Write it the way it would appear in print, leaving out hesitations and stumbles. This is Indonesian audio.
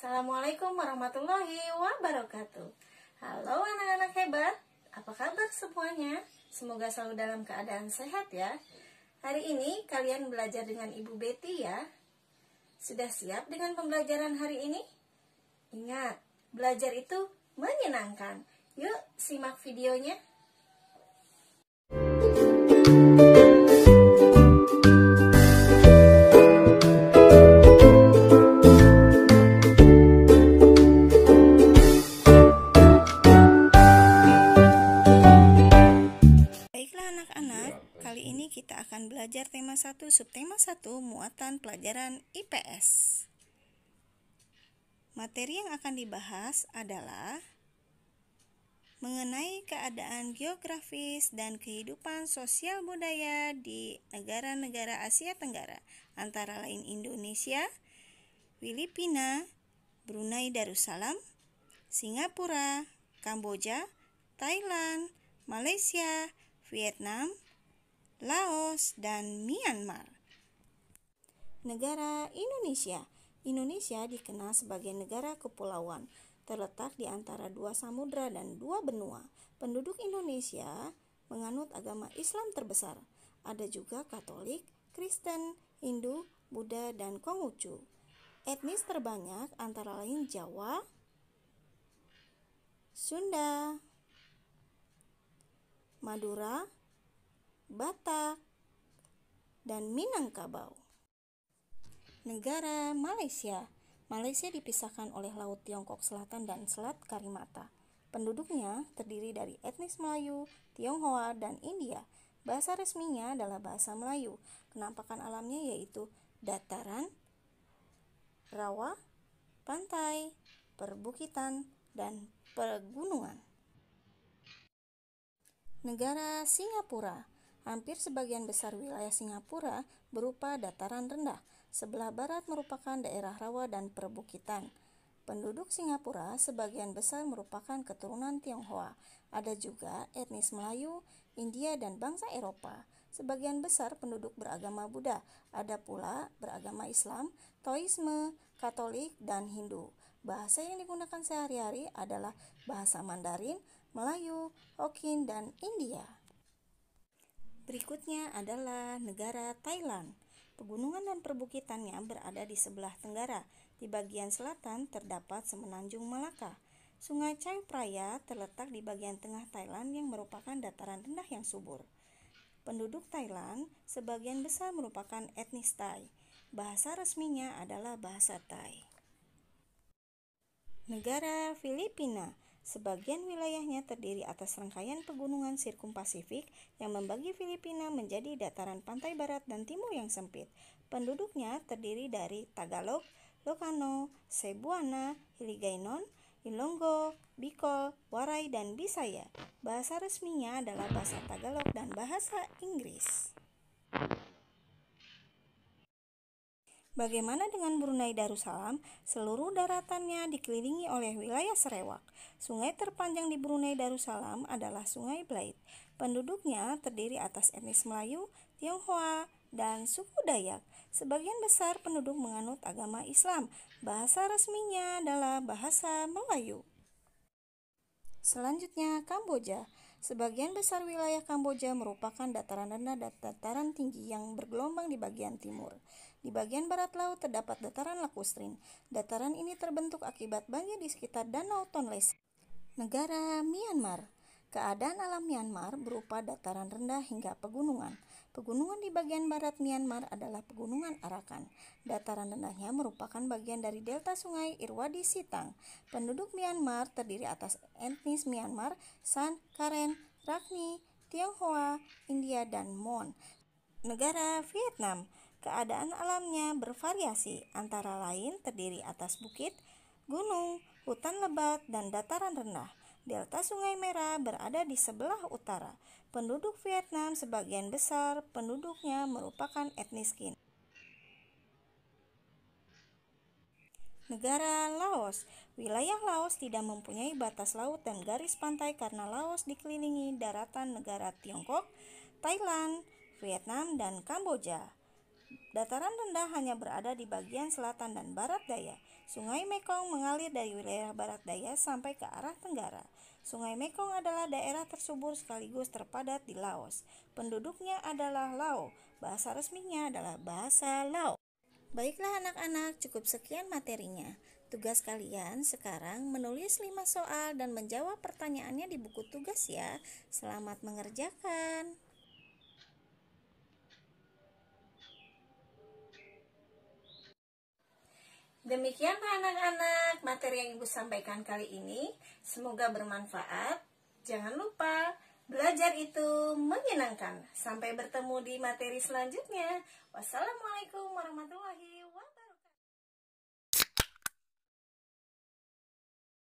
Assalamualaikum warahmatullahi wabarakatuh. Halo anak-anak hebat, apa kabar semuanya? Semoga selalu dalam keadaan sehat ya. Hari ini kalian belajar dengan Ibu Betty ya. Sudah siap dengan pembelajaran hari ini? Ingat, belajar itu menyenangkan. Yuk simak videonya. Kali ini kita akan belajar tema 1, subtema 1, muatan pelajaran IPS. Materi yang akan dibahas adalah mengenai keadaan geografis dan kehidupan sosial budaya di negara-negara Asia Tenggara, antara lain Indonesia, Filipina, Brunei Darussalam, Singapura, Kamboja, Thailand, Malaysia, Vietnam, Laos, dan Myanmar. Negara Indonesia. Indonesia dikenal sebagai negara kepulauan, terletak di antara 2 samudra dan 2 benua. Penduduk Indonesia menganut agama Islam terbesar. Ada juga Katolik, Kristen, Hindu, Buddha, dan Konghucu. Etnis terbanyak antara lain Jawa, Sunda, Madura, Batak, dan Minangkabau. Negara Malaysia. Malaysia dipisahkan oleh Laut Tiongkok Selatan dan Selat Karimata. Penduduknya terdiri dari etnis Melayu, Tionghoa, dan India. Bahasa resminya adalah bahasa Melayu. Penampakan alamnya yaitu dataran, rawa, pantai, perbukitan, dan pegunungan. Negara Singapura. Hampir sebagian besar wilayah Singapura berupa dataran rendah. Sebelah barat merupakan daerah rawa dan perbukitan. Penduduk Singapura sebagian besar merupakan keturunan Tionghoa. Ada juga etnis Melayu, India, dan bangsa Eropa. Sebagian besar penduduk beragama Buddha. Ada pula beragama Islam, Taoisme, Katolik, dan Hindu. Bahasa yang digunakan sehari-hari adalah bahasa Mandarin, Melayu, Hokkien, dan India. Berikutnya adalah negara Thailand. Pegunungan dan perbukitannya berada di sebelah tenggara. Di bagian selatan terdapat semenanjung Malaka. Sungai Chai Phraya terletak di bagian tengah Thailand yang merupakan dataran rendah yang subur. Penduduk Thailand sebagian besar merupakan etnis Thai. Bahasa resminya adalah bahasa Thai. Negara Filipina. Sebagian wilayahnya terdiri atas rangkaian pegunungan sirkumpasifik yang membagi Filipina menjadi dataran pantai barat dan timur yang sempit. Penduduknya terdiri dari Tagalog, Ilocano, Cebuana, Hiligaynon, Ilonggo, Bicol, Waray, dan Bisaya. Bahasa resminya adalah bahasa Tagalog dan bahasa Inggris. Bagaimana dengan Brunei Darussalam? Seluruh daratannya dikelilingi oleh wilayah Sarawak. Sungai terpanjang di Brunei Darussalam adalah Sungai Blait. Penduduknya terdiri atas etnis Melayu, Tionghoa, dan suku Dayak. Sebagian besar penduduk menganut agama Islam. Bahasa resminya adalah bahasa Melayu. Selanjutnya, Kamboja. Sebagian besar wilayah Kamboja merupakan dataran rendah dan dataran tinggi yang bergelombang di bagian timur. Di bagian barat laut terdapat dataran Lakustrin. Dataran ini terbentuk akibat banjir di sekitar Danau Tonle Sap. Negara Myanmar. Keadaan alam Myanmar berupa dataran rendah hingga pegunungan. Pegunungan di bagian barat Myanmar adalah pegunungan Arakan. Dataran rendahnya merupakan bagian dari delta sungai Irrawaddy Sitang. Penduduk Myanmar terdiri atas etnis Myanmar, San, Karen, Rakhine, Tionghoa, India, dan Mon. Negara Vietnam. Keadaan alamnya bervariasi, antara lain terdiri atas bukit, gunung, hutan lebat, dan dataran rendah. Delta Sungai Merah berada di sebelah utara. Penduduk Vietnam sebagian besar penduduknya merupakan etnis Kin. Negara Laos. Wilayah Laos tidak mempunyai batas laut dan garis pantai karena Laos dikelilingi daratan negara Tiongkok, Thailand, Vietnam, dan Kamboja. Dataran rendah hanya berada di bagian selatan dan barat daya. Sungai Mekong mengalir dari wilayah barat daya sampai ke arah tenggara. Sungai Mekong adalah daerah tersubur sekaligus terpadat di Laos. Penduduknya adalah Lao. Bahasa resminya adalah bahasa Lao. Baiklah anak-anak, cukup sekian materinya. Tugas kalian sekarang menulis 5 soal dan menjawab pertanyaannya di buku tugas ya. Selamat mengerjakan. Demikianlah anak-anak materi yang Ibu sampaikan kali ini. Semoga bermanfaat. Jangan lupa, belajar itu menyenangkan. Sampai bertemu di materi selanjutnya. Wassalamualaikum warahmatullahi wabarakatuh.